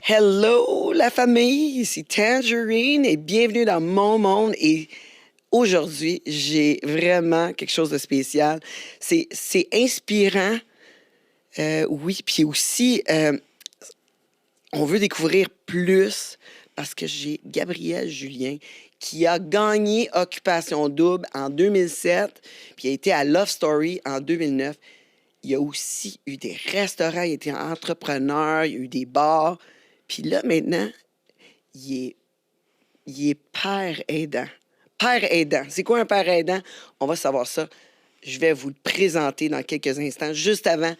Hello la famille, ici Tangerine et bienvenue dans mon monde. Et aujourd'hui, j'ai vraiment quelque chose de spécial. C'est inspirant, oui, puis aussi, on veut découvrir plus parce que j'ai Gabriel Julien qui a gagné Occupation Double en 2007, puis a été à Love Story en 2009. Il y a aussi eu des restaurants, il a été entrepreneur, il y a eu des bars. Puis là, maintenant, il est, il est père aidant. Père aidant. C'est quoi un père aidant? On va savoir ça. Je vais vous le présenter dans quelques instants. Juste avant,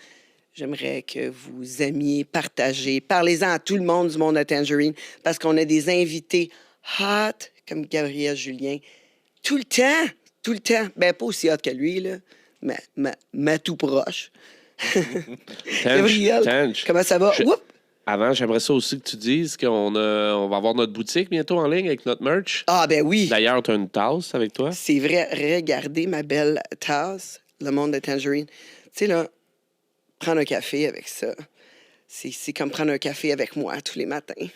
j'aimerais que vous aimiez, partagez, parlez-en à tout le monde du monde de Tangerine parce qu'on a des invités hot comme Gabriel Julien. Tout le temps, tout le temps. Ben, pas aussi hot que lui, là, mais tout proche. Gabriel, Tange, comment ça va? Oups! avant, j'aimerais ça aussi que tu dises on va avoir notre boutique bientôt en ligne avec notre merch. Ah, ben oui. D'ailleurs, tu as une tasse avec toi. C'est vrai, regardez ma belle tasse, le monde de Tangerine. Tu sais, là, prendre un café avec ça, c'est comme prendre un café avec moi tous les matins.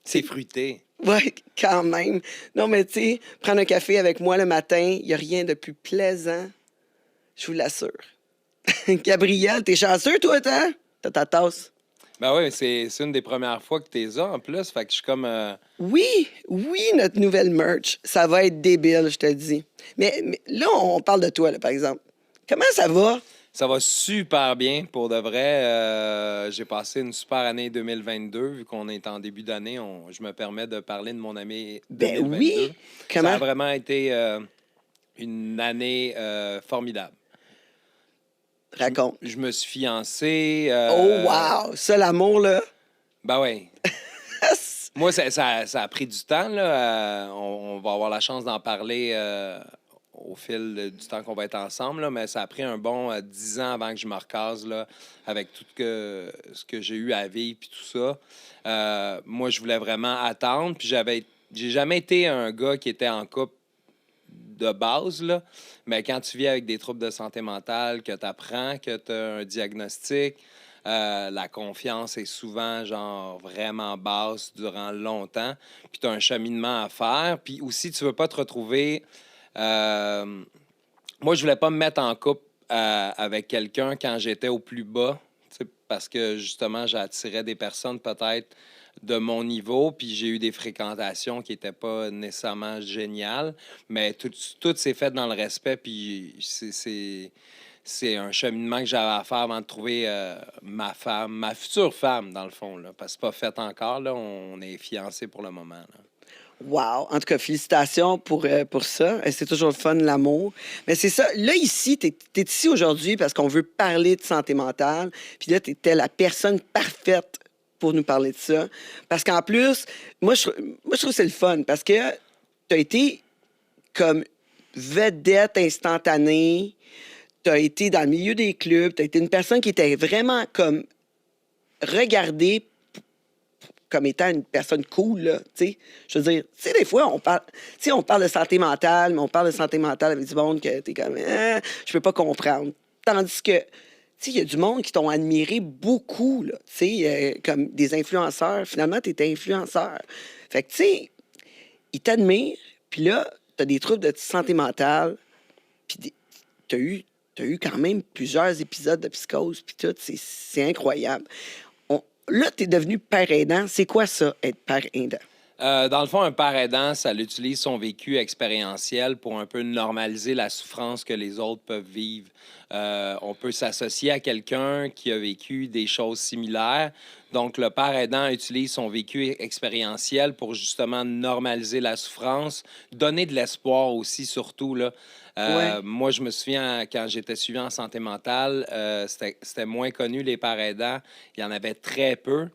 C'est fruité. Ouais, quand même. Non, mais tu sais, prendre un café avec moi le matin, il n'y a rien de plus plaisant, je vous l'assure. Gabriel, t'es chanceux, toi, t'as ta tasse? Ben oui, c'est une des premières fois que t'es là en plus. Fait que je suis comme. Oui, oui, notre nouvelle merch. Ça va être débile, je te dis. Mais là, on parle de toi, là, par exemple. Comment ça va? Ça va super bien pour de vrai. J'ai passé une super année 2022. Vu qu'on est en début d'année, je me permets de parler de mon année 2022. Ben oui! Comment? Ça a vraiment été une année formidable. Raconte. Je me suis fiancé. Oh, wow! Ça, l'amour, là. Ben oui. Moi, ça a pris du temps. Là. On va avoir la chance d'en parler au fil du temps qu'on va être ensemble. Là, mais ça a pris un bon 10 ans avant que je me recase là, avec tout ce que j'ai eu à vivre et tout ça. Moi, je voulais vraiment attendre. Puis j'ai jamais été un gars qui était en couple de base, là. Mais quand tu vis avec des troubles de santé mentale, que tu apprends, que tu as un diagnostic, la confiance est souvent genre vraiment basse durant longtemps. Puis tu as un cheminement à faire. Puis aussi, tu veux pas te retrouver. Moi, je voulais pas me mettre en couple avec quelqu'un quand j'étais au plus bas. Parce que justement, j'attirais des personnes peut-être de mon niveau, puis j'ai eu des fréquentations qui n'étaient pas nécessairement géniales, mais tout s'est fait dans le respect, puis c'est un cheminement que j'avais à faire avant de trouver ma femme, ma future femme, dans le fond, là, parce que c'est pas fait encore, là, on est fiancés pour le moment. Là. Wow! En tout cas, félicitations pour ça. C'est toujours le fun, l'amour. Mais c'est ça. Là, ici, t'es ici aujourd'hui parce qu'on veut parler de santé mentale. Puis là, t'étais la personne parfaite pour nous parler de ça. Parce qu'en plus, moi, je trouve que c'est le fun parce que t'as été comme vedette instantanée. T'as été dans le milieu des clubs. T'as été une personne qui était vraiment comme regardée comme étant une personne cool, là, tu sais. Je veux dire, tu sais, des fois, on parle de santé mentale, mais on parle de santé mentale avec du monde que t'es comme, je peux pas comprendre. Tandis que, tu sais, il y a du monde qui t'ont admiré beaucoup, là, tu sais, comme des influenceurs. Finalement, t'étais influenceur. Fait que, tu sais, ils t'admirent, puis là, t'as des troubles de santé mentale, puis t'as eu quand même plusieurs épisodes de psychose, puis tout, c'est incroyable. Là, tu es devenu père aidant. C'est quoi ça, être père aidant? Dans le fond, un père aidant, ça utilise son vécu expérientiel pour un peu normaliser la souffrance que les autres peuvent vivre. On peut s'associer à quelqu'un qui a vécu des choses similaires. Donc, le père aidant utilise son vécu expérientiel pour justement normaliser la souffrance, donner de l'espoir aussi, surtout. Là. Ouais. Moi, je me souviens, quand j'étais suivi en santé mentale, c'était moins connu, les pères aidants. Il y en avait très peu.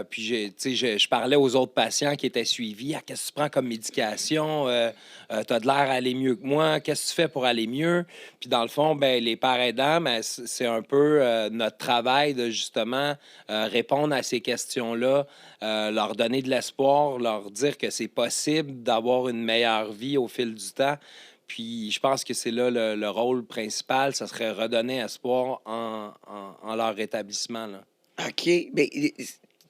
Puis, je parlais aux autres patients qui étaient suivis. Ah, qu'est-ce que tu prends comme médication? Tu as de l'air à aller mieux que moi. Qu'est-ce que tu fais pour aller mieux? Puis, dans le fond, ben, les pères aidants, ben, c'est un peu notre travail de justement répondre à ces questions-là, leur donner de l'espoir, leur dire que c'est possible d'avoir une meilleure vie au fil du temps. Puis, je pense que c'est là le rôle principal, ça serait redonner espoir en leur rétablissement. Là. OK. Ben,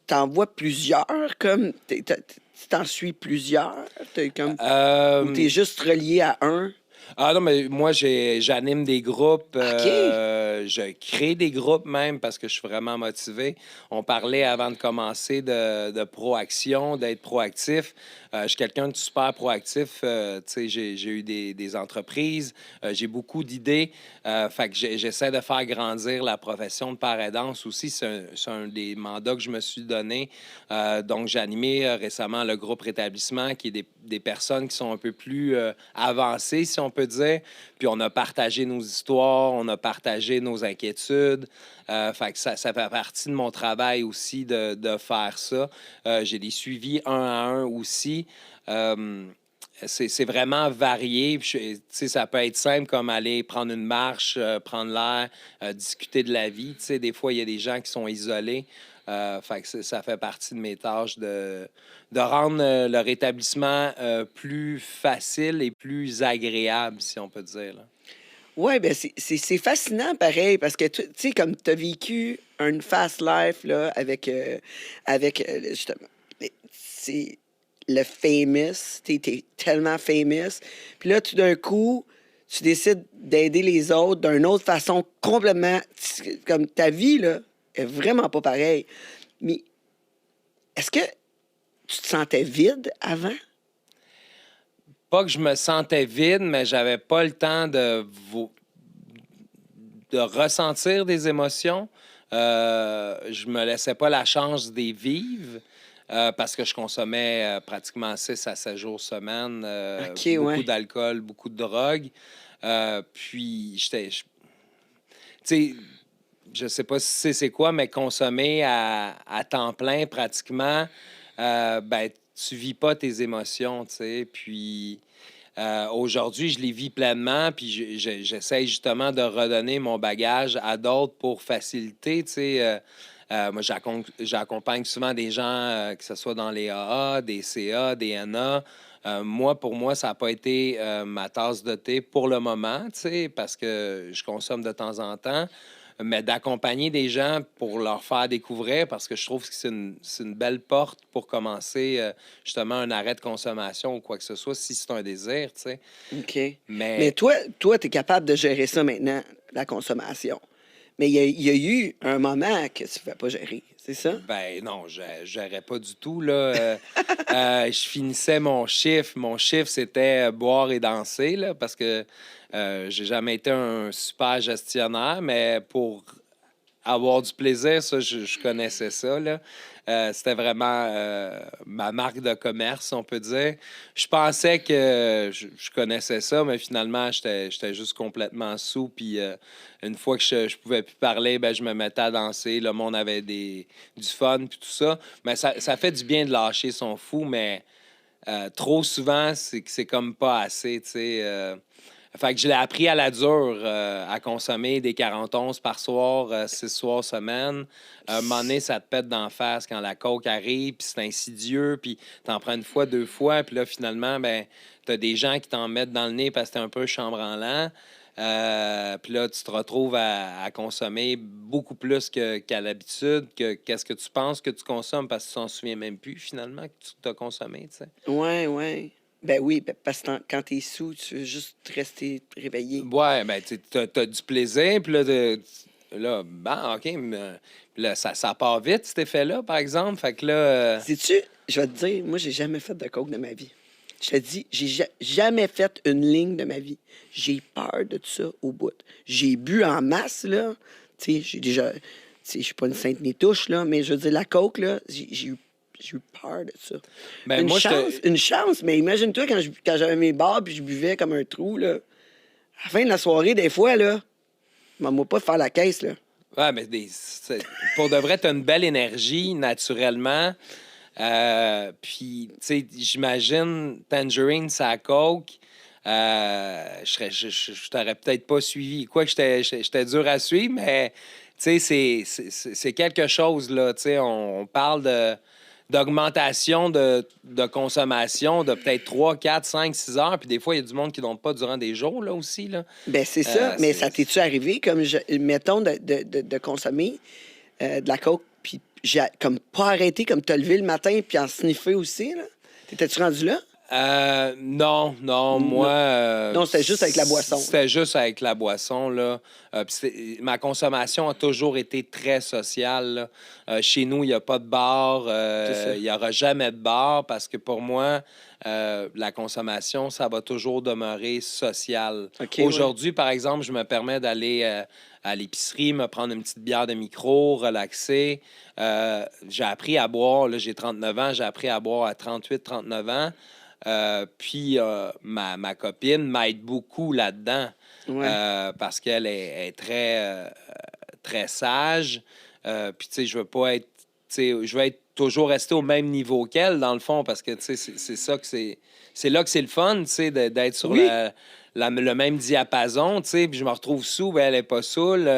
t'en vois plusieurs, comme... Tu t'en suis plusieurs? Ou t'es juste relié à un? Ah non, mais moi, j'anime des groupes, OK. je crée des groupes même parce que je suis vraiment motivé. On parlait avant de commencer de proaction, d'être proactif. Je suis quelqu'un de super proactif. Tu sais, j'ai eu des entreprises, j'ai beaucoup d'idées. Fait que j'essaie de faire grandir la profession de parent aidance aussi. C'est un des mandats que je me suis donné. Donc, j'ai animé récemment le groupe Rétablissement, qui est des personnes qui sont un peu plus avancées, si on peut dire. Puis on a partagé nos histoires, on a partagé nos inquiétudes. Fait que ça fait partie de mon travail aussi de faire ça. J'ai des suivis un à un aussi. C'est vraiment varié. Tu sais, ça peut être simple comme aller prendre une marche, prendre l'air, discuter de la vie. Tu sais, des fois, il y a des gens qui sont isolés. Fait que ça fait partie de mes tâches de rendre le rétablissement plus facile et plus agréable, si on peut dire, là. Ouais, ben c'est fascinant pareil parce que tu sais comme tu as vécu une fast life là justement c'est le famous, t'es tellement famous. Puis là tout d'un coup, tu décides d'aider les autres d'une autre façon complètement comme ta vie là est vraiment pas pareille. Mais est-ce que tu te sentais vide avant? Pas que je me sentais vide, mais j'avais pas le temps de ressentir des émotions. Je me laissais pas la chance d'y vivre parce que je consommais pratiquement 6 à 7 jours semaine, OK, beaucoup ouais. d'alcool, beaucoup de drogue. Puis, tu sais, je sais pas si c'est quoi, mais consommer à temps plein pratiquement, ben, tu vis pas tes émotions, tu sais. Puis aujourd'hui, je les vis pleinement, puis j'essaie justement de redonner mon bagage à d'autres pour faciliter, tu sais. Moi, j'accompagne souvent des gens, que ce soit dans les AA, des CA, des NA. Moi, pour moi, ça n'a pas été ma tasse de thé pour le moment, tu sais, parce que je consomme de temps en temps. Mais d'accompagner des gens pour leur faire découvrir, parce que je trouve que c'est une belle porte pour commencer justement un arrêt de consommation ou quoi que ce soit, si c'est un désir, tu sais. OK. Mais Mais toi tu es capable de gérer ça maintenant, la consommation. Mais il y a eu un moment que tu ne pouvais pas gérer, c'est ça? ben non, je n'aurais pas du tout, là. Je finissais mon chiffre. Mon chiffre, c'était boire et danser, là, parce que j'ai jamais été un super gestionnaire, mais pour avoir du plaisir, ça, je connaissais ça, là. C'était vraiment ma marque de commerce, on peut dire. Je pensais que je connaissais ça, mais finalement, j'étais juste complètement sous. Puis une fois que je pouvais plus parler, ben, je me mettais à danser. Le monde avait du fun, puis tout ça. Mais ça fait du bien de lâcher son fou, mais trop souvent, c'est comme pas assez, tu sais. Fait que je l'ai appris à la dure, à consommer des 41 par soir, 6 soirs semaine. Un moment donné, ça te pète d'en face quand la coke arrive, puis c'est insidieux, puis t'en prends une fois, deux fois, puis là, finalement, ben, t'as des gens qui t'en mettent dans le nez parce que t'es un peu chambranlant. Puis là, tu te retrouves à consommer beaucoup plus qu'à l'habitude. Qu'est-ce que tu penses que tu consommes parce que tu t'en souviens même plus, finalement, que tu t'as consommé, tu sais. Ouais, ouais. Ben oui, ben parce que quand t'es sous, tu veux juste rester réveillé. Ouais, ben, tu as du plaisir, puis là, là, ben, OK, mais puis là, ça part vite, cet effet-là, par exemple. Fait que là, Sais-tu, je vais te dire, moi, j'ai jamais fait de coke de ma vie. Je te dis, j'ai jamais fait une ligne de ma vie. J'ai peur de tout ça au bout. J'ai bu en masse, là. Tu sais, j'ai déjà. Tu sais, je suis pas une sainte ni touche, là, mais je veux dire, la coke, là, j'ai eu peur de ça. ben, moi, Une chance, mais imagine-toi quand j'avais mes bars puis je buvais comme un trou, là. À la fin de la soirée, des fois, là, moi pas de faire la caisse, là. ouais, mais pour de vrai, tu as une belle énergie, naturellement. Puis, tu sais, j'imagine Tangerine, ça coke. Je t'aurais peut-être pas suivi. Quoi que j'étais dur à suivre, mais tu sais, c'est quelque chose, là. Tu sais, on parle d'augmentation de consommation de peut-être 3 4 5 6 heures. Puis des fois, il y a du monde qui ne dort pas durant des jours, là aussi, là. Ben, c'est ça. Mais ça C'est... t'es-tu arrivé, comme, mettons, de consommer de la coke j'ai comme pas arrêté, comme te lever le matin puis en sniffer aussi, là? T'étais-tu rendu là? Non, moi... Non, c'était juste avec la boisson. C'était juste avec la boisson, là. Ma consommation a toujours été très sociale, là. Chez nous, il n'y a pas de bar. Il n'y aura jamais de bar parce que pour moi, la consommation, ça va toujours demeurer social. Okay, Aujourd'hui, par exemple, je me permets d'aller à l'épicerie, me prendre une petite bière de micro, relaxer. J'ai appris à boire, là, j'ai 39 ans, j'ai appris à boire à 38-39 ans. Puis ma copine m'aide beaucoup là-dedans parce qu'elle est très, très sage. Puis, tu sais, je veux pas être... Je veux être toujours rester au même niveau qu'elle, dans le fond, parce que, tu sais, c'est ça que c'est... C'est là que c'est le fun, tu sais, d'être sur le même diapason, tu sais, puis je me retrouve sous, ben elle est pas saoule.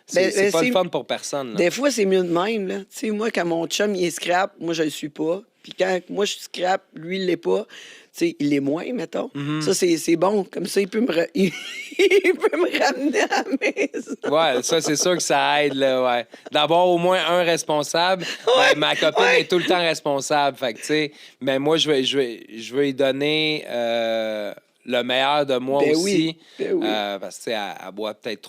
C'est pas le fun pour personne. Là. Des fois, c'est mieux de même, là. Tu sais, moi, quand mon chum, il est scrap, moi, je le suis pas. Puis quand moi, je suis scrap, lui, il l'est pas. Tu sais, il l'est moins, mettons. Ça, c'est bon. Comme ça, il peut il peut me ramener à la maison. Ouais, ça, c'est sûr que ça aide, là, ouais. D'avoir au moins un responsable. Ben, ma copine est tout le temps responsable. Fait que, tu sais, mais moi, je veux lui donner le meilleur de moi aussi. Ben oui. Parce que, tu sais, elle boit peut-être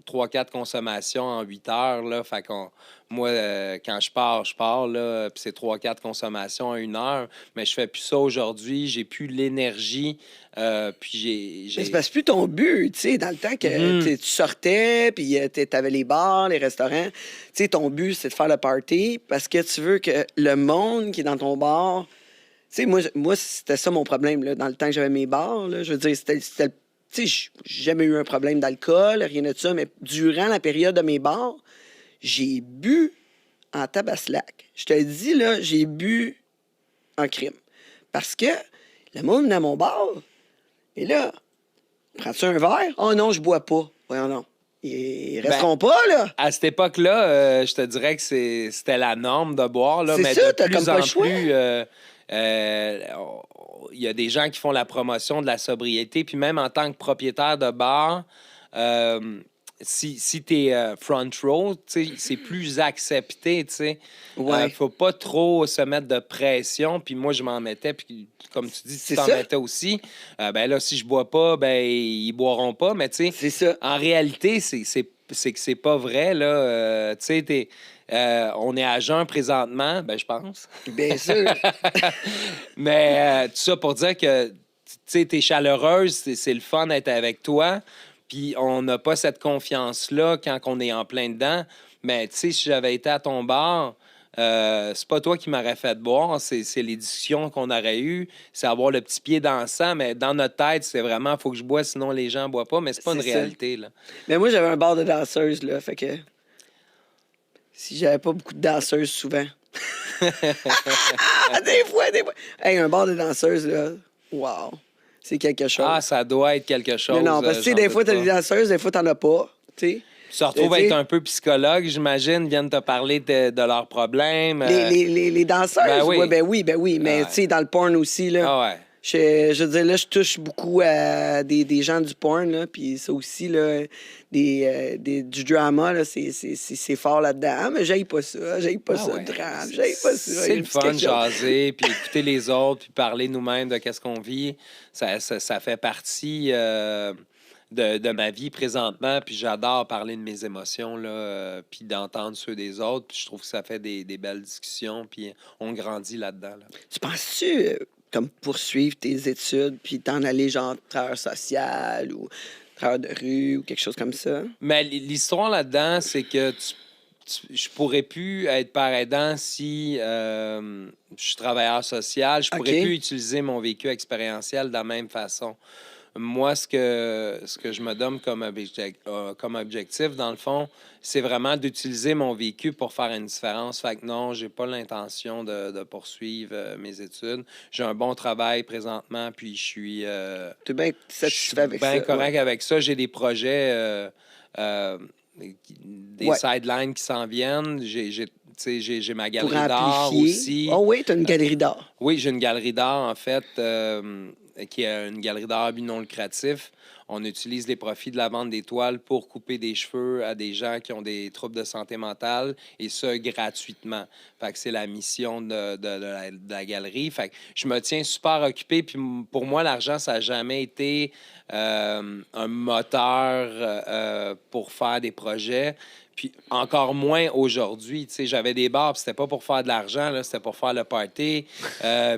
3-4 consommations en 8 heures, là. Fait qu'on... Moi, quand je pars, là, puis c'est 3-4 consommations en 1 heure. Mais je fais plus ça aujourd'hui. J'ai plus l'énergie. Puis Mais c'est parce que plus ton but, tu sais, dans le temps que tu sortais, puis t'avais les bars, les restaurants, tu sais, ton but, c'est de faire le party parce que tu veux que le monde qui est dans ton bar... Tu sais, moi c'était ça mon problème, là, dans le temps que j'avais mes bars, là. Je veux dire, c'était tu sais, j'ai jamais eu un problème d'alcool, rien de ça, mais durant la période de mes bars, j'ai bu en tabaslac. Je te le dis, là, j'ai bu en crime. Parce que le monde venait à mon bar, et là, prends-tu un verre? Oh non, je bois pas. Voyons non. Ils resteront pas, là. À cette époque-là, je te dirais que c'était la norme de boire, là, mais ça, de t'as plus comme pas en le choix. plus... il y a des gens qui font la promotion de la sobriété, puis même en tant que propriétaire de bar, si tu es front row, c'est plus accepté. Ouais. Faut pas trop se mettre de pression. Puis moi, je m'en mettais. Puis comme tu dis, tu t'en mettais aussi. Ben là, si je bois pas, ben ils boiront pas. Mais tu C'est ça. sais, en réalité, c'est que c'est pas vrai. Là. Tu sais, on est à jeun présentement, ben je pense. Bien sûr. Mais tout ça pour dire que tu sais, t'es chaleureuse, c'est le fun d'être avec toi. Puis on n'a pas cette confiance-là quand on est en plein dedans. Mais tu sais, si j'avais été à ton bar, c'est pas toi qui m'aurais fait boire, c'est les discussions qu'on aurait eues, c'est avoir le petit pied dans le sang, mais dans notre tête, c'est vraiment, il faut que je bois, sinon les gens boivent pas, mais c'est pas une réalité, là. Mais moi, j'avais un bar de danseuses, là, fait que si j'avais pas beaucoup de danseuses souvent. des fois. Hey, un bar de danseuses, là, wow, c'est quelque chose. Ah, ça doit être quelque chose. Non, parce que, tu sais, des fois, t'as des danseuses, des fois, t'en as pas, tu sais. Tu te retrouves être un peu psychologue, j'imagine, viennent te parler de leurs problèmes. Les danseuses, ben oui. Ouais, ben oui. Mais tu sais, dans le porn aussi, là. Ah ouais. Je veux dire, là, je touche beaucoup à des gens du porn, là. Puis ça aussi, là, du drama, là, c'est fort là-dedans. Ah, mais j'aille pas ça, le drame, j'aille pas ça. C'est le fun de jaser, puis écouter les autres, puis parler nous-mêmes de qu'est-ce qu'on vit. Ça fait partie... de ma vie présentement, puis j'adore parler de mes émotions, là, puis d'entendre ceux des autres, puis je trouve que ça fait des belles discussions, puis on grandit là-dedans. Là. Tu penses-tu, comme poursuivre tes études, puis t'en aller genre travailleur social ou travailleur de rue ou quelque chose comme ça? Mais l'histoire là-dedans, c'est que je pourrais plus être parent aidant si je suis travailleur social. Je pourrais plus utiliser mon vécu expérientiel de la même façon. Moi, ce que je me donne comme objectif, dans le fond, c'est vraiment d'utiliser mon vécu pour faire une différence. Fait que non, j'ai pas l'intention de poursuivre mes études. J'ai un bon travail présentement, puis je suis... T'es bien satisfait avec ça? Bien correct avec ça. J'ai des projets, des sidelines qui s'en viennent. J'ai ma galerie d'art aussi. Oh oui, t'as une galerie d'art. Oui, j'ai une galerie d'art, en fait, qui est une galerie d'art à but non lucratif. on utilise les profits de la vente des toiles pour couper des cheveux à des gens qui ont des troubles de santé mentale, et ça, gratuitement. Fait que c'est la mission de la galerie. Fait que je me tiens super occupé, puis pour moi, l'argent, ça n'a jamais été un moteur pour faire des projets. Puis encore moins aujourd'hui. Tu sais, j'avais des bars, puis c'était pas pour faire de l'argent, là, c'était pour faire le party.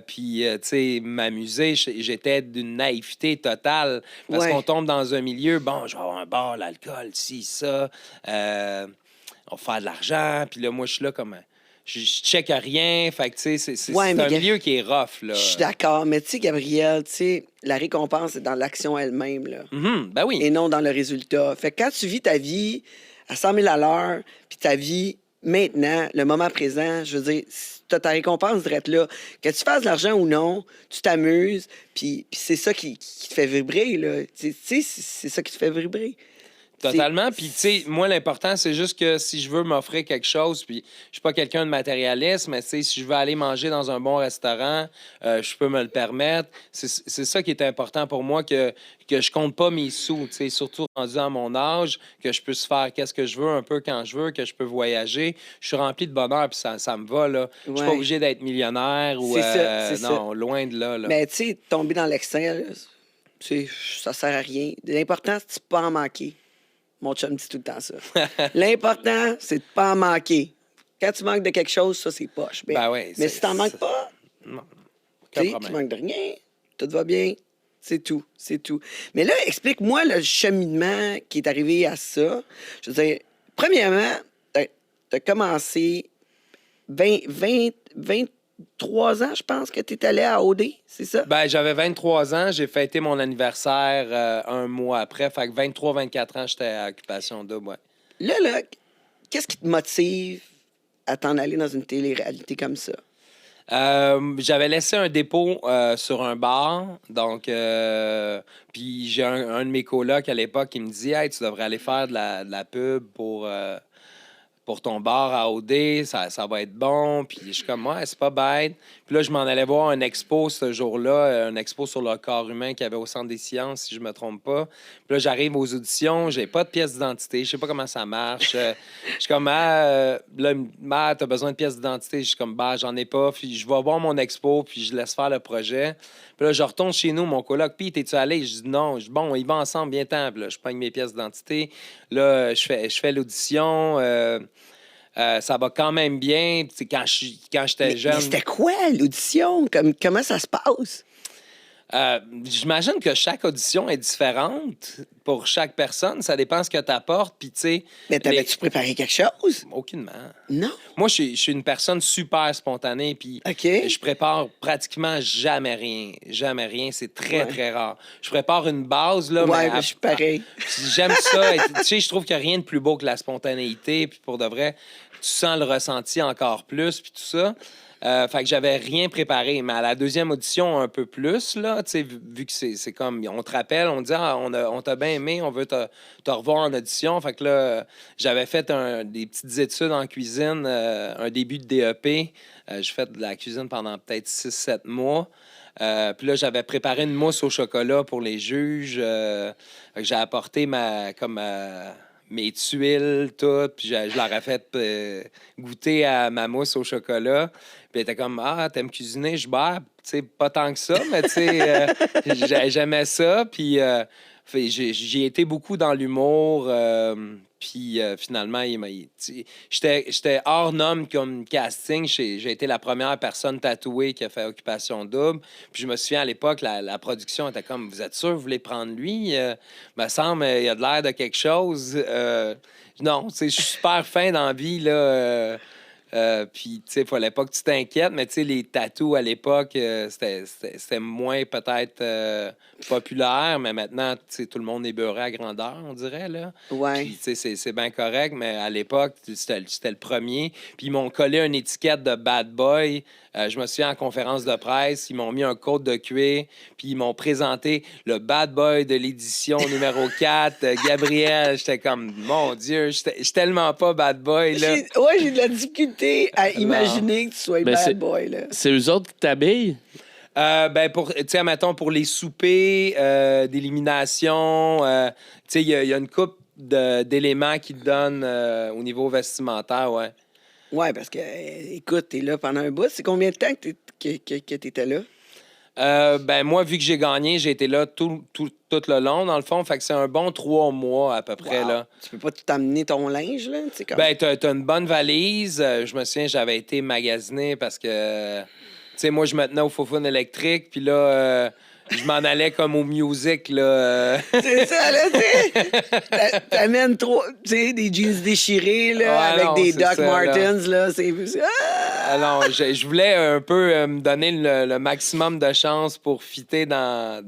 Puis, tu sais, m'amuser. J'étais d'une naïveté totale. Parce qu'on tombe dans un milieu, bon, je vais avoir un bar, l'alcool, ci, ça. On va faire de l'argent. Puis là, moi, je suis là comme... Je check rien. Fait que, tu sais, c'est un milieu qui est rough, là. Je suis d'accord. Mais tu sais, Gabriel, tu sais, la récompense est dans l'action elle-même, là. Ben oui. Et non dans le résultat. Fait que quand tu vis ta vie à 100 000 à l'heure, puis ta vie maintenant, le moment présent, je veux dire, tu as ta récompense d'être là. Que tu fasses de l'argent ou non, tu t'amuses, puis c'est ça qui te fait vibrer, là. Tu sais, c'est ça qui te fait vibrer. Totalement. Puis, tu sais, moi, l'important, c'est juste que si je veux m'offrir quelque chose, puis je suis pas quelqu'un de matérialiste, mais tu sais, si je veux aller manger dans un bon restaurant, je peux me le permettre. C'est ça qui est important pour moi, que je compte pas mes sous, tu sais, surtout rendu à mon âge, que je puisse faire qu'est-ce que je veux, un peu quand je veux, que je peux voyager. Je suis rempli de bonheur, puis ça me va, là. Je suis pas obligé d'être millionnaire ou... non, loin de là. Mais tu sais, tomber dans l'excès, ça sert à rien. L'important, c'est de pas en manquer. Mon chum dit tout le temps ça. L'important, c'est de pas en manquer. Quand tu manques de quelque chose, ça, c'est poche. Ouais, mais si t'en manques pas, tu manques de rien, tout va bien. C'est tout, c'est tout. Mais là, explique-moi le cheminement qui est arrivé à ça. Je veux dire, premièrement, t'as commencé 23 ans, je pense, que tu es allé à OD, c'est ça? Ben, j'avais 23 ans. J'ai fêté mon anniversaire un mois après. Fait que 23-24 ans, j'étais à Occupation Double, ouais. Là, qu'est-ce qui te motive à t'en aller dans une télé-réalité comme ça? J'avais laissé un dépôt sur un bar. Donc, puis j'ai un de mes colocs à l'époque qui me dit « Hey, tu devrais aller faire de la pub pour ton bar à OD, ça va être bon. » Puis je suis comme, ouais, c'est pas bête. Puis là, je m'en allais voir un expo ce jour-là, un expo sur le corps humain qu'il y avait au Centre des sciences, si je me trompe pas. Puis là, j'arrive aux auditions, j'ai pas de pièce d'identité, je sais pas comment ça marche. Je suis comme, là, t'as besoin de pièce d'identité. Je suis comme, j'en ai pas. Puis je vais voir mon expo, puis je laisse faire le projet. Puis là, je retourne chez nous, mon coloc. Puis, t'es-tu allé? Je dis non. Je dis, bon, on y va ensemble, bien temps. Puis là, je pogne mes pièces d'identité. Là, je fais l'audition. Ça va quand même bien. Quand j'étais jeune. Mais c'était quoi l'audition? Comment ça se passe? J'imagine que chaque audition est différente pour chaque personne. Ça dépend de ce que tu apportes. Puis, tu sais. Mais t'avais-tu préparé quelque chose? Aucunement. Non. Moi, je suis une personne super spontanée. Puis, je prépare pratiquement jamais rien. Jamais rien. C'est très, très rare. Je prépare une base, là. Ouais, mais je suis pareil. J'aime ça. Tu sais, je trouve qu'il n'y a rien de plus beau que la spontanéité. Puis, pour de vrai, tu sens le ressenti encore plus. Puis, tout ça. Fait que j'avais rien préparé. Mais à la deuxième audition, un peu plus, là, tu sais, vu que c'est comme, on te rappelle, on dit, on t'a bien aimé, on veut te revoir en audition. Fait que là, j'avais fait des petites études en cuisine, un début de DEP. J'ai fait de la cuisine pendant peut-être 6-7 mois. Puis là, j'avais préparé une mousse au chocolat pour les juges. J'ai apporté mes tuiles, tout, puis je leur ai fait goûter à ma mousse au chocolat. Puis elle était comme, t'aimes cuisiner? Je tu sais, pas tant que ça, mais tu sais, j'aimais ça. Puis j'ai été beaucoup dans l'humour. Puis finalement, j'étais hors norme comme casting. J'ai été la première personne tatouée qui a fait Occupation Double. Puis je me souviens, à l'époque, la production était comme, vous êtes sûr que vous voulez prendre lui? Me semble, il y a de l'air de quelque chose. Non, je suis super fin dans la vie, là. Puis, tu sais, il fallait pas que tu t'inquiètes, mais tu sais, les tatous à l'époque, c'était moins peut-être populaire, mais maintenant, tu sais, tout le monde est beurré à grandeur, on dirait, là. Ouais. Puis, tu sais, c'est bien correct, mais à l'époque, c'était le premier. Puis, ils m'ont collé une étiquette de bad boy. Je me souviens en conférence de presse, ils m'ont mis un code de cuir, puis ils m'ont présenté le bad boy de l'édition numéro 4, Gabriel. J'étais comme, mon Dieu, je suis tellement pas bad boy, là. J'ai de la difficulté à imaginer que tu sois bad boy, là. C'est eux autres qui t'habillent? Tu sais, mettons, pour les soupers d'élimination, tu sais, il y a une couple d'éléments qui te donnent au niveau vestimentaire, ouais. Ouais, parce que, écoute, t'es là pendant un bout. C'est combien de temps que t'étais là? Moi, vu que j'ai gagné, j'ai été là tout le long, dans le fond. Fait que c'est un bon 3 mois à peu près, Wow. là. Tu peux pas tout t'amener ton linge, là? Tu sais, comme... T'as une bonne valise. Je me souviens, j'avais été magasiné parce que, tu sais, moi, je me tenais au Fofun électrique, puis là, je m'en allais comme au music, là. C'est ça, là, tu sais. T'amènes trop, tu sais, des jeans déchirés, là, Ouais, avec non, des c'est Doc ça, Martens, là. C'est... Alors, je voulais un peu me donner le maximum de chance pour fitter dans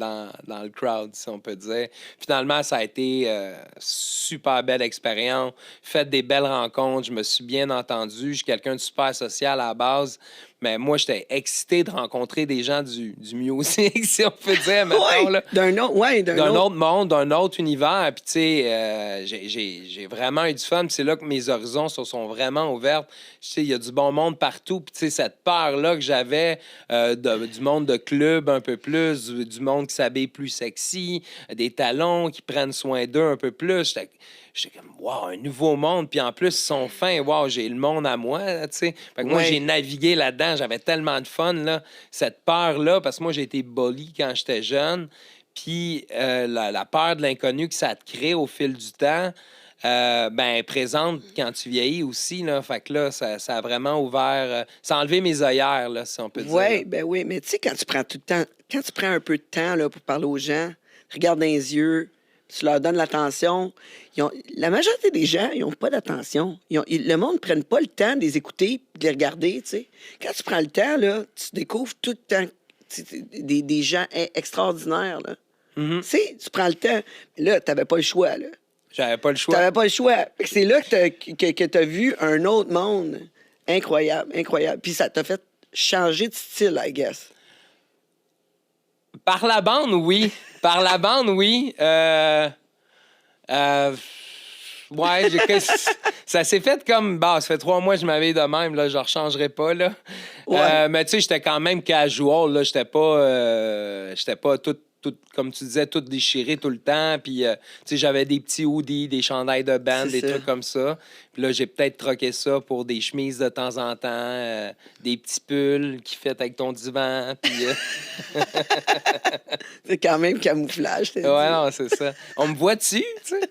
le crowd, si on peut dire. Finalement, ça a été super belle expérience. Fait des belles rencontres. Je me suis bien entendu. Je suis quelqu'un de super social à la base. Mais moi, j'étais excité de rencontrer des gens du music, si on peut dire, mettons, là. D'un autre Monde, d'un autre univers. Puis, tu sais, j'ai vraiment eu du fun. Puis c'est là que mes horizons se sont vraiment ouverts. Tu sais, il y a du bon monde partout. Puis, tu sais, cette peur-là que j'avais du monde de club un peu plus, du monde qui s'habille plus sexy, des talons qui prennent soin d'eux un peu plus. J'étais comme, wow, un nouveau monde. Puis en plus, ils sont fins. Wow, j'ai le monde à moi, tu sais. Fait que moi, j'ai navigué là-dedans. J'avais tellement de fun, là. Cette peur-là, parce que moi, j'ai été bully quand j'étais jeune. Puis la peur de l'inconnu que ça te crée au fil du temps, présente quand tu vieillis aussi, là. Fait que là, ça a vraiment ouvert... ça a enlevé mes œillères, là, si on peut dire. Oui, ben oui. Mais tu sais, quand tu prends tout le temps, quand tu prends un peu de temps, là, pour parler aux gens, regarde dans les yeux, tu leur donnes l'attention. La majorité des gens, ils n'ont pas d'attention. Le monde ne prenne pas le temps de les écouter de les regarder, tu sais. Quand tu prends le temps, là, tu découvres tout le temps des gens extraordinaires, là. Mm-hmm. Tu sais, tu prends le temps. Mais là, tu n'avais pas le choix, là. J'avais pas le Tu choix. n'avais pas le choix. Fait que c'est là que tu as vu un autre monde. Incroyable, incroyable. Puis ça t'a fait changer de style, I guess. Par la bande, oui. Par la bande, oui. Ouais, ça s'est fait comme... Bah, ça fait 3 mois que je m'habille de même, là, je ne rechangerai pas, là. Ouais. Mais tu sais, j'étais quand même casual, là. J'étais pas tout, comme tu disais, tout déchiré tout le temps. Puis, tu sais, j'avais des petits hoodies, des chandails de band, C'est des ça. trucs comme ça. Puis là, j'ai peut-être troqué ça pour des chemises de temps en temps, des petits pulls qui fêtent avec ton divan. Puis... C'est quand même camouflage, t'as dit. Ouais, non, c'est ça. On me voit dessus, tu sais?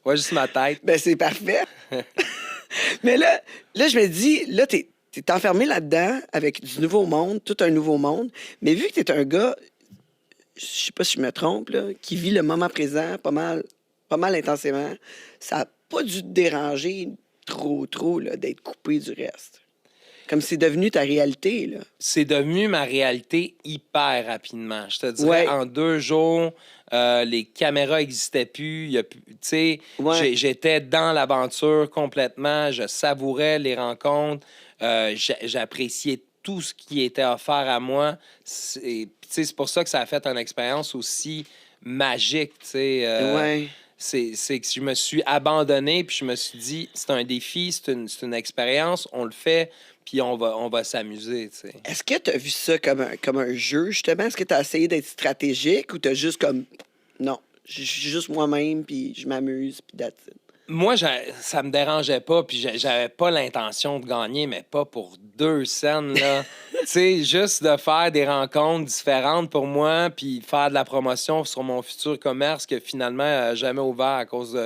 Ouais, juste ma tête. Ben, c'est parfait. Mais là, je me dis, là, t'es enfermé là-dedans avec du nouveau monde, tout un nouveau monde. Mais vu que t'es un gars, je sais pas si je me trompe, là, qui vit le moment présent pas mal intensément, ça n'a pas dû te déranger trop, là, d'être coupé du reste. Comme c'est devenu ta réalité, là. C'est devenu ma réalité hyper rapidement. Je te dirais, Ouais. en 2 jours, les caméras n'existaient plus. Tu sais, Ouais. j'étais dans l'aventure complètement. Je savourais les rencontres. J'appréciais tout ce qui était offert à moi. C'est pour ça que ça a fait une expérience aussi magique, tu sais. Ouais. C'est que je me suis abandonné, puis je me suis dit, c'est un défi, c'est une expérience, on le fait, puis on va s'amuser, tu sais. Est-ce que tu as vu ça comme un jeu, justement? Est-ce que tu as essayé d'être stratégique ou tu as juste comme... Non, je suis juste moi-même, puis je m'amuse, puis that's it. Moi, ça me dérangeait pas, puis j'avais pas l'intention de gagner, mais pas pour 2 scènes, là. Tu sais, juste de faire des rencontres différentes pour moi, puis faire de la promotion sur mon futur commerce que finalement n'a jamais ouvert à cause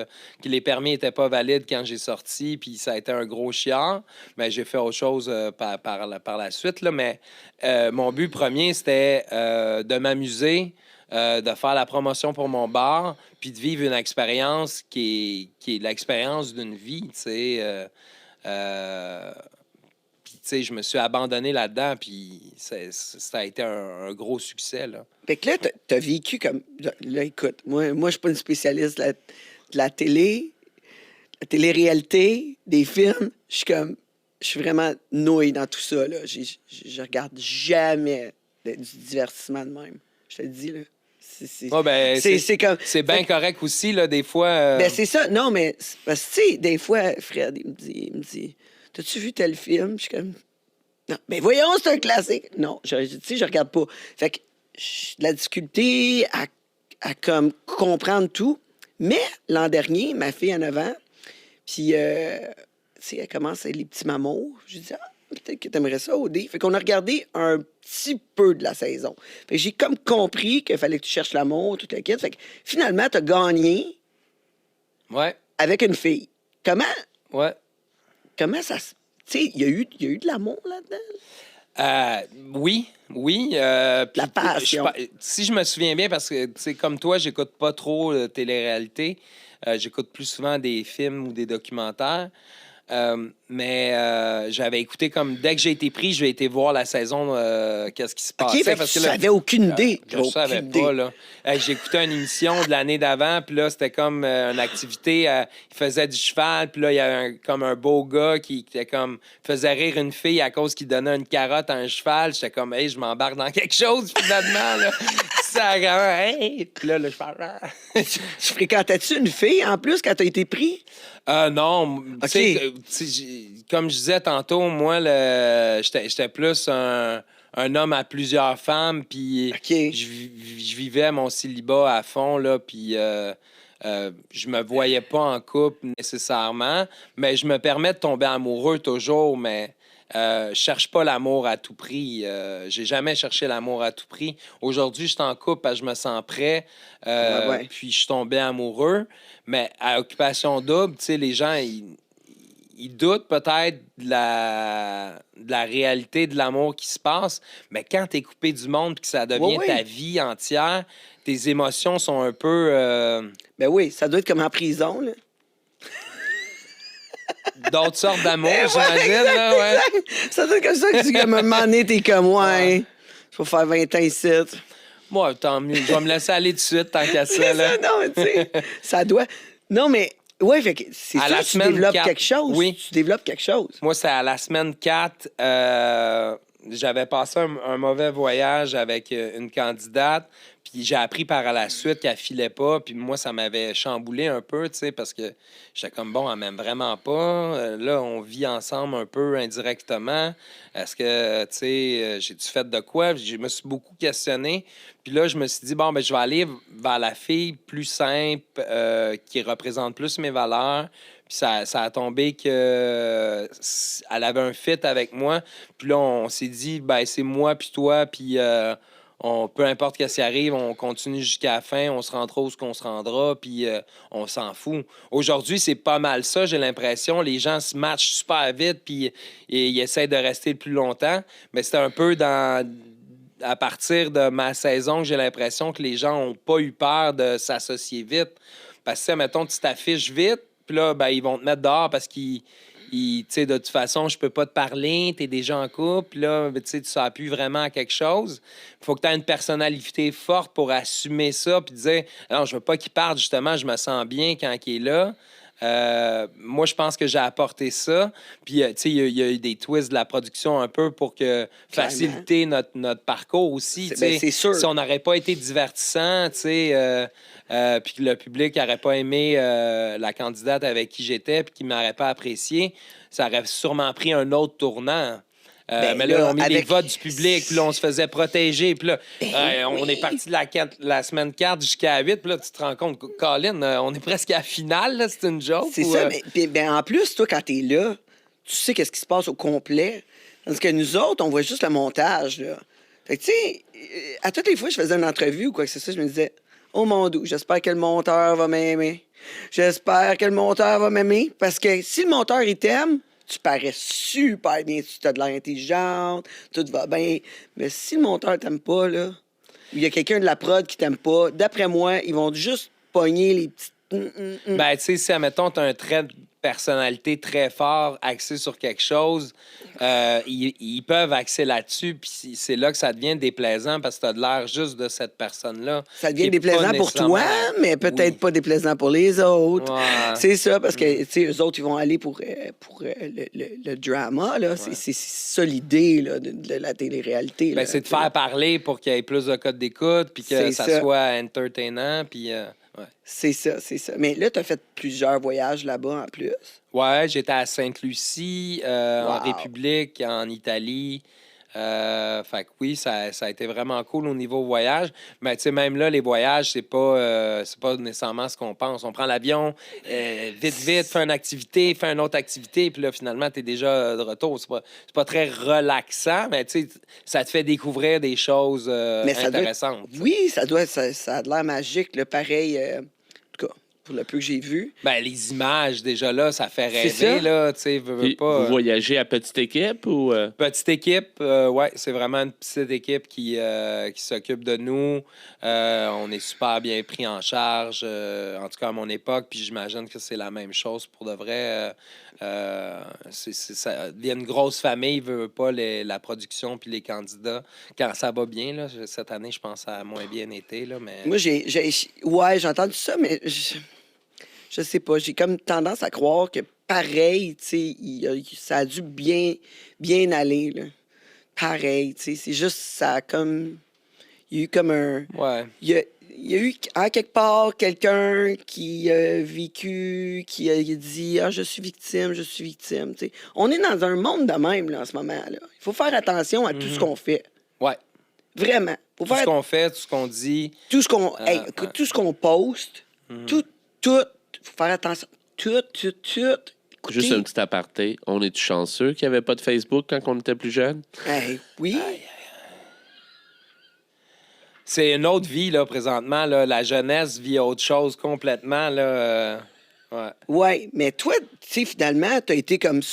que les permis n'étaient pas valides quand j'ai sorti, puis ça a été un gros chiant. Mais j'ai fait autre chose par la suite, là. Mais mon but premier, c'était de m'amuser, de faire la promotion pour mon bar, puis de vivre une expérience qui est l'expérience d'une vie, tu sais. Puis, tu sais, je me suis abandonné là-dedans, puis ça a été un gros succès, là. Fait que là, t'as vécu comme... Là, écoute, moi je suis pas une spécialiste de la télé, la télé-réalité, des films. Je suis vraiment noué dans tout ça, là. Je regarde jamais du divertissement de même. Je te le dis, là. Ouais, ben, c'est comme... C'est bien correct aussi, là, des fois. Ben, c'est ça. Non, mais parce que, tu sais, des fois, Fred, il me dit, t'as-tu vu tel film? Je suis comme, Non, mais voyons, c'est un classique. Non, tu sais, je regarde pas. Fait que j'ai de la difficulté à comme comprendre tout. Mais l'an dernier, ma fille a 9 ans, puis, tu sais, elle commence avec les petits mamours. Je dis, ah, peut-être que t'aimerais ça, OD. Fait qu'on a regardé un petit peu de la saison. Fait que j'ai comme compris qu'il fallait que tu cherches l'amour, tout le kit. Fait que finalement, t'as gagné Ouais, avec une fille. Comment ouais. ça se... Tu sais, il y a eu de l'amour là-dedans? Oui. La Puis, passion. si je me souviens bien, parce que, tu sais, comme toi, j'écoute pas trop de télé-réalité. J'écoute plus souvent des films ou des documentaires. Mais j'avais écouté comme dès que j'ai été pris, j'ai été voir la saison, qu'est-ce qui se OK, passait. fait que Parce tu que là, savais aucune idée. je ne savais pas, là. J'écoutais une émission de l'année d'avant, puis là, c'était comme une activité. Il faisait du cheval, puis là, il y avait comme un beau gars qui était comme faisait rire une fille à cause qu'il donnait une carotte à un cheval. J'étais comme, hey, je m'embarque dans quelque chose, finalement, là. Ça, hey! Puis là, le cheval. Tu fréquentais-tu une fille en plus quand t'as été pris? Non, OK. tu sais, comme je disais tantôt, moi, j'étais plus un homme à plusieurs femmes, puis OK. je vivais mon célibat à fond, là, puis je me voyais pas en couple nécessairement, mais je me permets de tomber amoureux toujours, mais je cherche pas l'amour à tout prix. J'ai jamais cherché l'amour à tout prix. Aujourd'hui, je suis en couple parce que je me sens prêt, Ouais. puis je suis tombé amoureux. Mais à Occupation Double, tu sais, les gens, ils doutent peut-être de la réalité de l'amour qui se passe, mais quand tu es coupé du monde et que ça devient Ouais. ta vie entière, tes émotions sont un peu Ben oui, ça doit être comme en prison, là. d'autres sortes d'amour, j'imagine. Là, ouais. Ça doit être comme ça que tu, à un moment donné, t'es comme, ouais, je vais faire 20 ans ici. Moi, tant mieux. Je vais me laisser aller tout de suite tant qu'à ça. Là. Non, mais tu sais, ça doit... Non, mais, ouais, fait que c'est À ça, la tu semaine développes 4. quelque chose. Oui. Tu développes quelque chose. Moi, c'est à la semaine 4. J'avais passé un mauvais voyage avec une candidate. Puis j'ai appris par la suite qu'elle filait pas. Puis moi, ça m'avait chamboulé un peu, tu sais, parce que j'étais comme, bon, elle m'aime vraiment pas. Là, on vit ensemble un peu indirectement. Est-ce que, tu sais, j'ai-tu fait de quoi? Je me suis beaucoup questionné. Puis là, je me suis dit, bon, ben je vais aller vers la fille plus simple, qui représente plus mes valeurs. Puis ça a tombé que elle avait un fit avec moi. Puis là, on s'est dit, ben c'est moi puis toi, puis peu importe ce qui arrive, on continue jusqu'à la fin, on se rendra où ce qu'on se rendra, puis on s'en fout. Aujourd'hui, c'est pas mal ça, j'ai l'impression. Les gens se matchent super vite, puis ils essaient de rester le plus longtemps. Mais c'est un peu à partir de ma saison que j'ai l'impression que les gens n'ont pas eu peur de s'associer vite. Parce que, mettons, tu t'affiches vite, puis là, ben, ils vont te mettre dehors parce qu'ils... Tu sais, de toute façon, je peux pas te parler, tu es déjà en couple, là, tu sais, tu s'appuies vraiment à quelque chose. Il faut que tu aies une personnalité forte pour assumer ça, puis dire, alors, je veux pas qu'il parte, justement, je me sens bien quand il est là. Moi, je pense que j'ai apporté ça. Puis, tu sais, il y a eu des twists de la production un peu pour faciliter notre parcours aussi. C'est sûr. Si on n'aurait pas été divertissant, tu sais, puis que le public n'aurait pas aimé la candidate avec qui j'étais, puis qui ne m'aurait pas apprécié, ça aurait sûrement pris un autre tournant. Mais là, on a mis les votes du public, puis là, on se faisait protéger. Puis là, on est parti de la semaine 4 jusqu'à 8. Puis là, tu te rends compte, Colin, on est presque à la finale, là, c'est une joke. C'est ça, mais en plus, toi, quand t'es là, tu sais qu'est-ce qui se passe au complet. Tandis que nous autres, on voit juste le montage, là. Fait que, tu sais, à toutes les fois que je faisais une entrevue ou quoi que ce soit, je me disais, oh mon Dieu, j'espère que le monteur va m'aimer. J'espère que le monteur va m'aimer. Parce que si le monteur, il t'aime, tu parais super bien, tu as de l'air intelligente, tout va bien. Mais si le monteur t'aime pas, là, ou il y a quelqu'un de la prod qui t'aime pas, d'après moi, ils vont juste pogner les petites... Ben, tu sais, si, admettons, tu as un trait de personnalité très fort, axé sur quelque chose, ils peuvent axer là-dessus, puis c'est là que ça devient déplaisant parce que tu as de l'air juste de cette personne-là. Ça devient déplaisant pour toi, mais peut-être pas déplaisant pour les autres. Ouais. C'est ça, parce que, tu sais, eux autres, ils vont aller pour le drama, là. Ouais. C'est ça l'idée, là, de la télé-réalité. Ben, c'est de faire parler pour qu'il y ait plus de codes d'écoute, puis que ça soit entertainant, puis... Ouais. C'est ça, c'est ça. Mais là, tu as fait plusieurs voyages là-bas en plus. Ouais, j'étais à Sainte-Lucie, en Wow. République, en Italie. Fait que oui, ça a été vraiment cool au niveau voyage. Mais tu sais, même là, les voyages, c'est pas nécessairement ce qu'on pense. On prend l'avion, vite, fait une activité, fait une autre activité, puis là, finalement, tu es déjà de retour. C'est pas très relaxant, mais tu sais, ça te fait découvrir des choses Mais ça doit être- intéressantes. tu sais. Oui, ça a de l'air magique, là, pareil. En tout cas, pour le peu que j'ai vu. Ben, les images, déjà là, ça fait C'est rêver, ça. là. Tu sais, veux Puis, pas. vous voyagez à petite équipe ou... Petite équipe, ouais, c'est vraiment une petite équipe qui s'occupe de nous. On est super bien pris en charge, en tout cas à mon époque, puis j'imagine que c'est la même chose pour de vrai. Il y a une grosse famille, veut pas la production puis les candidats. Quand ça va bien, là, cette année, je pense que ça a moins bien été, là, mais... Moi, ouais, j'ai entendu ça, mais je sais pas. J'ai comme tendance à croire que pareil, tu sais, ça a dû bien aller, là. Pareil, tu sais. C'est juste, ça a comme. Il y a eu comme un. Ouais. Il y a eu, en quelque part, quelqu'un qui a vécu, qui a dit je suis victime, je suis victime. Tu sais. On est dans un monde de même, là, en ce moment. Là. Il faut faire attention à tout ce qu'on fait. Ouais. Vraiment. Faut Tout faire ce qu'on fait, tout ce qu'on dit. tout ce qu'on tout ce qu'on poste, tout, faut faire attention. Tout. Écoutez, Juste un petit aparté. On est chanceux qu'il n'y avait pas de Facebook quand on était plus jeune? hey, oui. C'est une autre vie, là, présentement. Là. La jeunesse vit autre chose complètement, là. Ouais. Ouais, mais toi, tu sais, finalement, t'as été comme, tu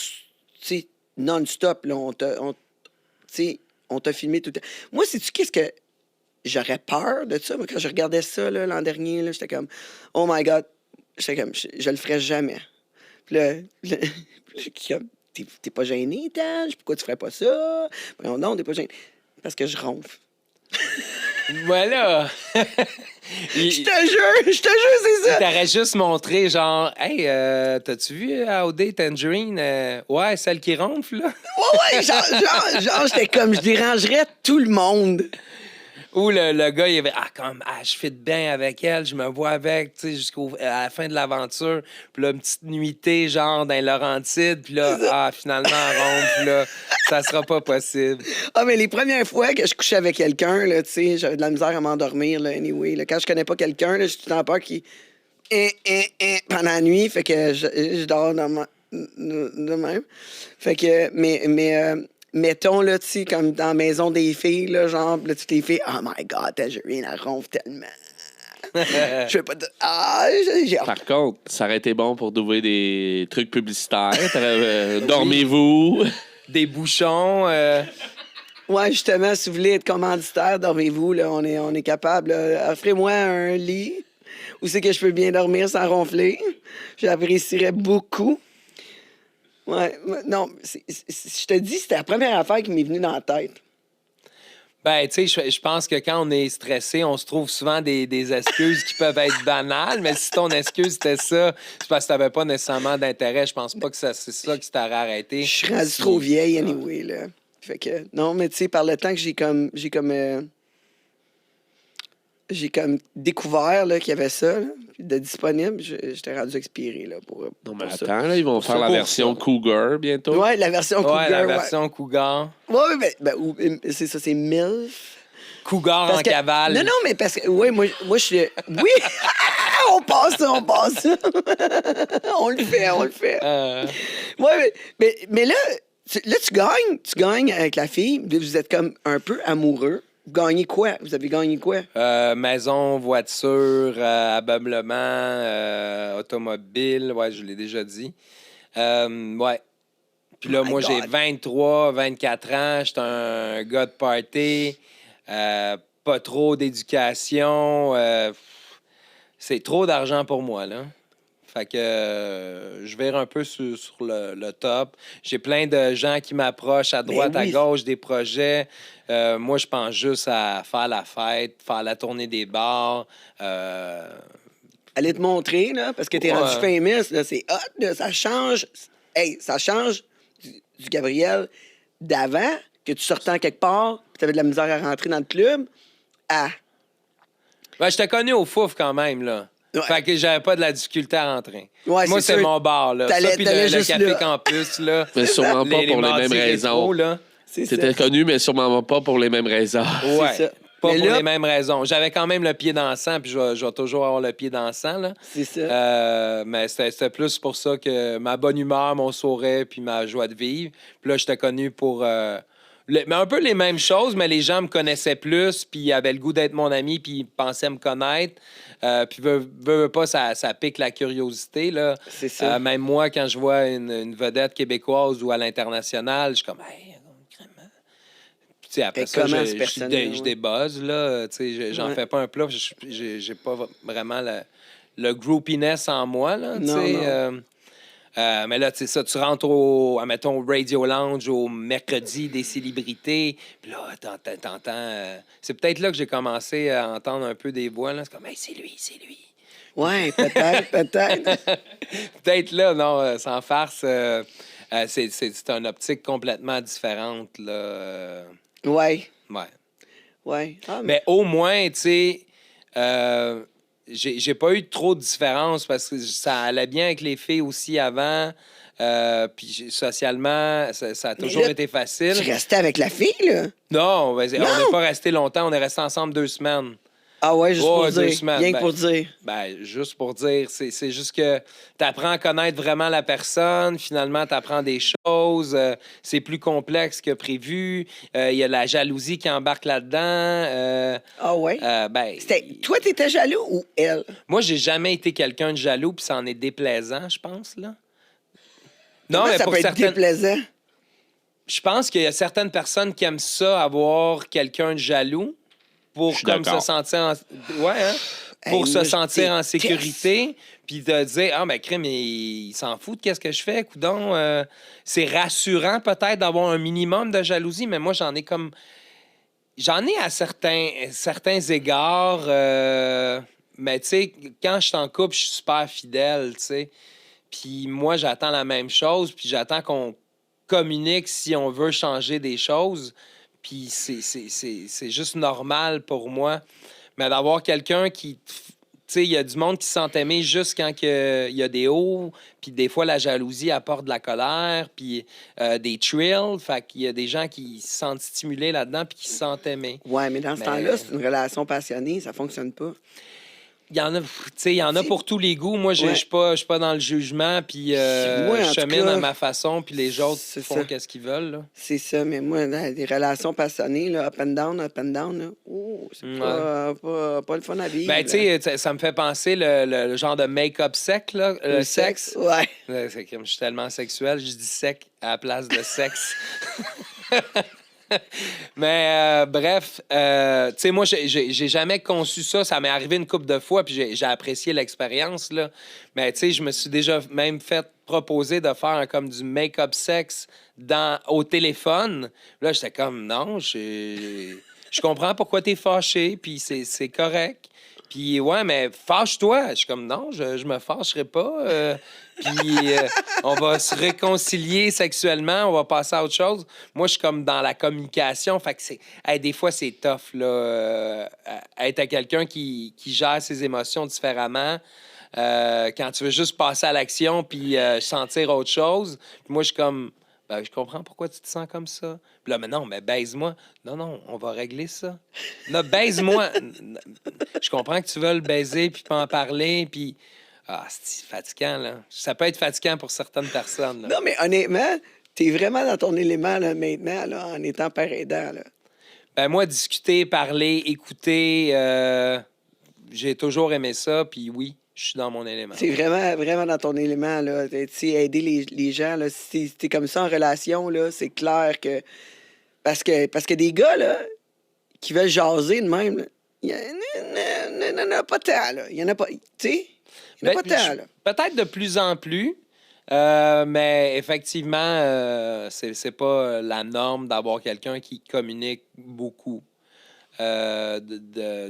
sais, non-stop, là. Tu sais, on t'a filmé tout le temps. Moi, sais-tu qu'est-ce que j'aurais peur de ça? Moi, quand je regardais ça, là, l'an dernier, là, j'étais comme, oh my God. J'étais comme, je le ferais jamais. Puis là, comme, t'es pas gêné, Tage? Pourquoi tu ferais pas ça? Non, t'es pas gêné. Parce que je ronfle. Voilà! Je te jure, c'est ça. T'aurais juste montré, genre, hey, t'as-tu vu Audrey Tangerine? Ouais, celle qui ronfle, là. Ouais, genre, j'étais comme, je dérangerais tout le monde. Ou le gars, il avait, je fit bien avec elle, je me vois avec, tu sais, jusqu'à la fin de l'aventure. Puis là, une petite nuitée, genre, dans les Laurentides. Puis là, finalement, elle ronfle, là, ça sera pas possible. Ah, mais les premières fois que je couchais avec quelqu'un, là, tu sais, j'avais de la misère à m'endormir, là, anyway. Là. Quand je connais pas quelqu'un, là, j'ai tout le temps peur qu'il... pendant la nuit, fait que je dors de même. Fait que, mettons, là, tu sais, comme dans la maison des filles, là, genre, là, toutes les filles, oh my God, j'ai rien à ronfle tellement. Je vais pas te... Ah, j'ai... Par contre, ça aurait été bon pour d'ouvrir des trucs publicitaires. Dormez-vous. Des bouchons. Ouais, justement, si vous voulez être commanditaire, dormez-vous, là, on est capable. Là. Offrez-moi un lit où c'est que je peux bien dormir sans ronfler. J'apprécierais beaucoup. Ouais, non, je te dis, c'était la première affaire qui m'est venue dans la tête. Ben, tu sais, je pense que quand on est stressé, on se trouve souvent des excuses qui peuvent être banales, mais si ton excuse c'était ça, c'est parce que t'avais pas nécessairement d'intérêt. Je pense pas que c'est ça qui t'aurait arrêté. Je suis rendu trop vieille, anyway, là. Fait que, non, mais tu sais, par le temps que j'ai comme découvert là, qu'il y avait ça là, de disponible, j'étais rendu expiré là, pour Non, mais pour ça. attends, là, ils vont faire la pour version ça. Cougar bientôt. Ouais, la version Cougar. Ouais, la version Cougar. Ouais, c'est ça, c'est MILF. Cougar Parce en que- cavale. Non, mais parce que, ouais, moi je suis... Oui! on passe ça. on le fait. Ouais, mais là, tu gagnes avec la fille, vous êtes comme un peu amoureux. Vous gagnez quoi? Vous avez gagné quoi? Maison, voiture, ameublement, automobile. Ouais, je l'ai déjà dit. Ouais. Puis là, My moi, God. j'ai 23, 24 ans. J'étais un gars de party. Pas trop d'éducation. C'est trop d'argent pour moi, là. Fait que je vire un peu sur le top. J'ai plein de gens qui m'approchent à droite, Ben oui. à gauche, des projets. Moi, je pense juste à faire la fête, faire la tournée des bars. Allez te montrer, là, parce que t'es Ouais. rendu famous, là, c'est hot, là, ça change. Hey, ça change du Gabriel d'avant, que tu sortais en quelque part, puis t'avais de la misère à rentrer dans le club, à... Ben, je t'ai connu au Fouf quand même, là. Ouais. Fait que j'avais pas de la difficulté à rentrer. Ouais, Moi, c'est c'est sûr. mon bar, là. T'allais- Ça, puis t'allais le juste café là. campus, là. Mais sûrement pas pour les mardis mêmes raisons. rétro, là. C'est ça. C'était connu, mais sûrement pas pour les mêmes raisons. Ouais. ça. Pas Mais pour là- les mêmes raisons. J'avais quand même le pied dans le sang, puis je vais toujours avoir le pied dans le sang, là. C'est ça. Mais c'était plus pour ça que ma bonne humeur, mon sourire, puis ma joie de vivre. Puis là, j'étais connu pour... mais un peu les mêmes choses, mais les gens me connaissaient plus, puis ils avaient le goût d'être mon ami, puis ils pensaient me connaître. Puis veux pas, ça pique la curiosité, là. C'est ça. Même moi, quand je vois une vedette québécoise ou à l'international, je suis comme... Hey, crème, tu sais, après Et ça, comment je cette personne-là, je débuzz, là. Tu sais, j'en Ouais. fais pas un plat. J'ai pas vraiment le groupiness en moi, là. Tu Non, sais, non. mais là, tu sais ça, tu rentres mettons, au Radio Lounge au mercredi des célébrités. Puis là, t'entends... c'est peut-être là que j'ai commencé à entendre un peu des voix, là. C'est comme, hey, c'est lui, c'est lui. Ouais, peut-être. Peut-être là, non, sans farce. C'est une optique complètement différente, là. Ouais, Ouais. ouais. Ah, Mais au moins, tu sais, j'ai pas eu trop de différence parce que ça allait bien avec les filles aussi avant. Puis socialement, ça a Mais toujours là, été facile. tu restais avec la fille, là? Non, on Non! n'est pas resté longtemps. On est resté ensemble 2 semaines. Ah ouais, juste pour Ouais, 2 dire. semaines. Rien que Ben, pour dire. Ben, juste pour dire, c'est juste que tu apprends à connaître vraiment la personne. Finalement, tu apprends des choses. C'est plus complexe que prévu. Il y a la jalousie qui embarque là-dedans. Ah ouais? Ben, Toi, t'étais jaloux ou elle? moi, j'ai jamais été quelqu'un de jaloux, puis ça en est déplaisant, je pense, là. Non, Comment mais ça pour peut être certaines... déplaisant? Je pense qu'il y a certaines personnes qui aiment ça, avoir quelqu'un de jaloux, pour Je suis comme se d'accord. sentir en... Ouais, hein? Pour Hey, se moi, sentir en déteste. sécurité, puis de dire, ah, ben, crème, il s'en fout de qu'est-ce que je fais, coudon. C'est rassurant, peut-être, d'avoir un minimum de jalousie, mais moi, j'en ai comme... J'en ai à certains égards, mais tu sais, quand je suis en couple, je suis super fidèle, tu sais. Puis moi, j'attends la même chose, puis j'attends qu'on communique si on veut changer des choses. Puis c'est juste normal pour moi. Mais d'avoir quelqu'un qui... Tu sais, il y a du monde qui se sent aimé juste quand il y a des hauts, puis des fois, la jalousie apporte de la colère, puis des thrills. Fait qu'il y a des gens qui se sentent stimulés là-dedans, puis qui se sentent aimés. Ouais, mais dans ce Mais- temps-là, c'est une relation passionnée, ça fonctionne pas. Il y en a, tu sais, il y en a pour tous les goûts. Moi, je Ouais. suis pas dans le jugement, puis Moi, en je tout chemine cas, à ma façon, puis les autres c'est font ça. qu'est-ce qu'ils veulent, là. C'est ça, mais moi, là, des relations passionnées, là, up and down, là, c'est Ouais. pas le fun à vivre. Ben, tu sais, ça me fait penser le genre de make-up sec, là, là. le sexe. Ouais. C'est comme je suis tellement sexuel, je dis sec à la place de sexe. Mais bref, tu sais, moi, j'ai jamais conçu ça. Ça m'est arrivé une couple de fois, puis j'ai apprécié l'expérience, là. Mais tu sais, je me suis déjà même fait proposer de faire comme du make-up sexe au téléphone. Là, j'étais comme, non, je comprends pourquoi t'es fâché, puis c'est correct. Puis, ouais, mais fâche-toi. Je suis comme, non, je me fâcherai pas. Puis, on va se réconcilier sexuellement, on va passer à autre chose. Moi, je suis comme dans la communication. Fait que des fois, c'est tough, là, être à quelqu'un qui gère ses émotions différemment. Quand tu veux juste passer à l'action puis sentir autre chose. Puis moi, je suis comme, ben, je comprends pourquoi tu te sens comme ça. Puis là, mais non, mais baise-moi. Non, on va régler ça. Non, baise-moi. Je comprends que tu veux le baiser puis pas en parler. Puis, c'est fatigant, là. Ça peut être fatigant pour certaines personnes, là. Non, mais honnêtement, t'es vraiment dans ton élément, là, maintenant, là, en étant père aidant, là. Ben, moi, discuter, parler, écouter, j'ai toujours aimé ça. Puis oui, je suis dans mon élément. C'est vraiment, vraiment dans ton élément, là. Tu sais, aider les gens, là. Si t'es comme ça en relation, là, c'est clair que... Parce que des gars, là, qui veulent jaser de même, là, il y en a pas tant, là. Il y en a pas... Tu sais? Il y en a Ben, pas tant, là. Peut-être de plus en plus, mais effectivement, c'est pas la norme d'avoir quelqu'un qui communique beaucoup des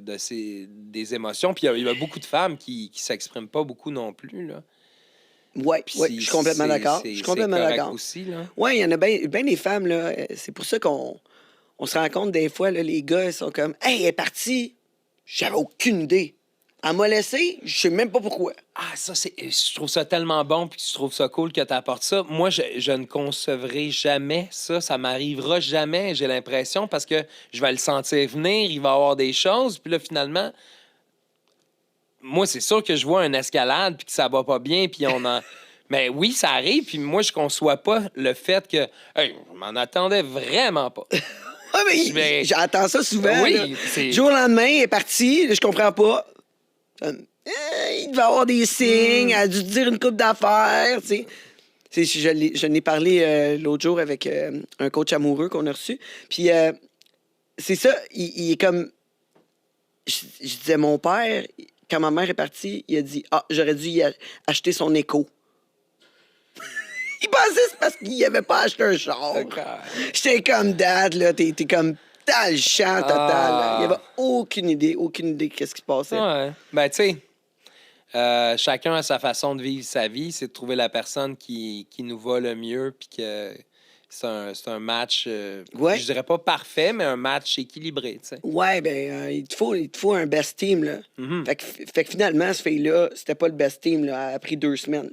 émotions. Puis il y a beaucoup de femmes qui s'expriment pas beaucoup non plus, là. Ouais, Puis je suis complètement d'accord. Je suis complètement c'est correct d'accord. aussi, là. Oui, il y en a bien des femmes, là. C'est pour ça qu'on se rend compte des fois, là, les gars, ils sont comme, hey, elle est partie. J'avais aucune idée. Elle m'a laissé, je sais même pas pourquoi. Ah, ça, je trouve ça tellement bon, puis je trouve ça cool que tu apportes ça. Moi, je ne concevrai jamais ça. Ça m'arrivera jamais, j'ai l'impression, parce que je vais le sentir venir, il va y avoir des choses, puis là, finalement, moi, c'est sûr que je vois une escalade, puis que ça va pas bien, puis on en. Mais oui, ça arrive, puis moi, je conçois pas le fait que. Hey, je m'en attendais vraiment pas. Ouais, mais j'entends ça souvent. Oui, là. c'est- Du jour au lendemain, elle est partie, là, je comprends pas. Il devait avoir des signes, elle a dû te dire une coupe d'affaires, tu sais. Je n'ai parlé l'autre jour avec un coach amoureux qu'on a reçu. Puis c'est ça, il est comme. Je disais, mon père, quand ma mère est partie, il a dit ah, j'aurais dû acheter son écho. Il pensait que c'est parce qu'il avait pas acheté un char. J'étais comme dad, là, t'es comme dans le champ total. Là. Il avait aucune idée de qu'est-ce qui se passait. Ouais. Ben, tu sais, chacun a sa façon de vivre sa vie. C'est de trouver la personne qui nous va le mieux, puis que c'est un match, Ouais. je dirais pas parfait, mais un match équilibré, tu sais. Ouais, ben, il te faut un best team, là. Mhm. Fait que finalement, ce fille-là, c'était pas le best team, là. Elle a pris 2 semaines.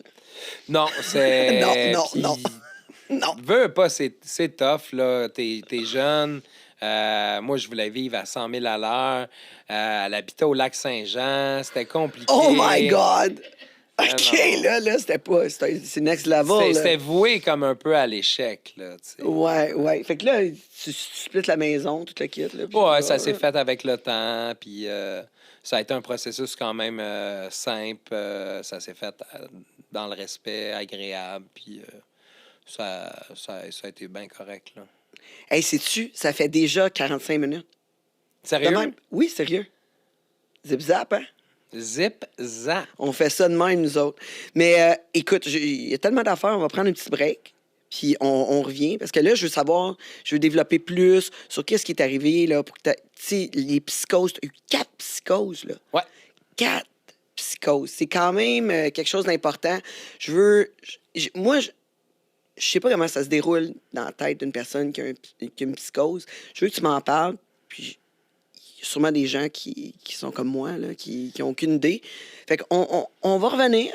Non, c'est... Non. Non. Veux pas, c'est tough, là. T'es jeune. Moi, je voulais vivre à 100 000 à l'heure. Elle habitait au lac Saint-Jean. C'était compliqué. Oh my God! OK, non. là, c'était pas... C'est next level, là. C'était voué comme un peu à l'échec, là, tu sais. Ouais. Fait que là, tu splits la maison, tout le kit, là. puis Ouais, là, ça s'est fait avec le temps, puis ça a été un processus quand même simple. Ça s'est fait dans le respect, agréable, puis ça a été bien correct, là. Hey, sais-tu, ça fait déjà 45 minutes. De Sérieux? même? Oui, sérieux. Zip-zap, hein? Zip-zap. On fait ça de même, nous autres. Mais écoute, il y a tellement d'affaires, on va prendre un petit break, puis on revient. Parce que là, je veux développer plus sur qu'est-ce qui est arrivé, là, pour que tu sais, les psychoses, tu as eu 4 psychoses, là. Ouais. 4 psychoses. C'est quand même quelque chose d'important. Moi, je sais pas comment ça se déroule dans la tête d'une personne qui a une psychose. Je veux que tu m'en parles, puis il y a sûrement des gens qui sont comme moi, là, qui n'ont aucune idée. Fait qu'on va revenir.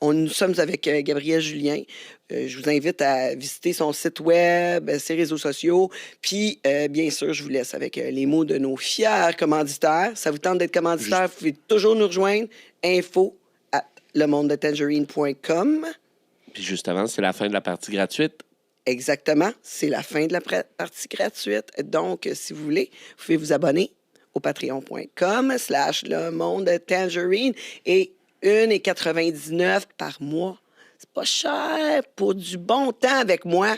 Nous sommes avec Gabriel Julien. Je vous invite à visiter son site web, ses réseaux sociaux. Puis, bien sûr, je vous laisse avec les mots de nos fiers commanditaires. Ça vous tente d'être commanditaire, vous pouvez toujours nous rejoindre. info@lemondetangerine.com. Puis juste avant, c'est la fin de la partie gratuite. Exactement. C'est la fin de la partie gratuite. Donc, si vous voulez, vous pouvez vous abonner au patreon.com/lemondetangerine et 1,99 par mois. C'est pas cher pour du bon temps avec moi.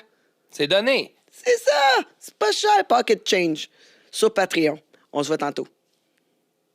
C'est donné. C'est ça! C'est pas cher, pocket change. Sur Patreon. On se voit tantôt.